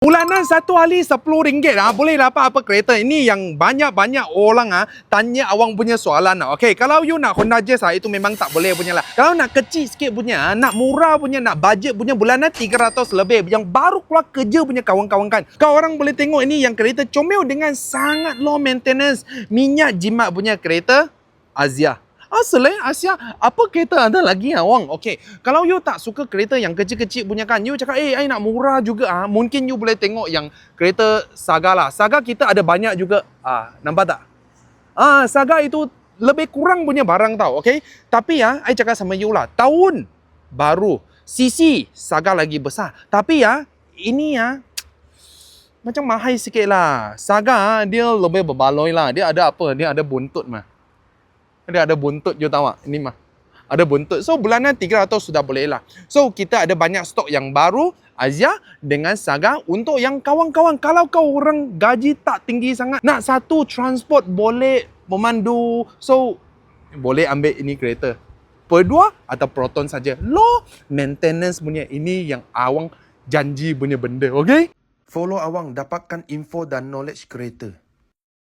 Bulanan satu hari RM10 boleh dapat apa kereta. Ini yang banyak-banyak orang tanya awang punya soalan Okey, kalau you nak Honda Jazz itu memang tak boleh punya lah. Kalau nak kecil sikit punya, nak murah punya, nak budget punya bulanan 300 lebih. Yang baru keluar kerja punya kawan-kawan kan. Kau orang boleh tengok ini yang kereta comel dengan sangat low maintenance. Minyak jimat punya kereta Asia. Selain Asia, apa kereta ada lagi awang? Okey, kalau you tak suka kereta yang kecil-kecil punya kan, you cakap, I nak murah juga mungkin you boleh tengok yang kereta Saga lah. Saga kita ada banyak juga. Nampak tak? Saga itu lebih kurang punya barang tau, okey? Tapi I cakap sama you lah, tahun baru, CC Saga lagi besar. Tapi ini macam mahal sikit lah. Saga dia lebih berbaloi lah. Dia ada apa? Dia ada buntut mah. Dia ada buntut, you tahu tak? Ini mah ada buntut. So bulanan 300 sudah boleh lah. So kita ada banyak stok yang baru Asia dengan Saga untuk yang kawan-kawan. Kalau kau orang gaji tak tinggi sangat, nak satu transport boleh memandu, so boleh ambil ini kereta Perdua atau Proton saja. Low maintenance punya. Ini yang awang janji punya benda. Okay? Follow awang dapatkan info dan knowledge kereta.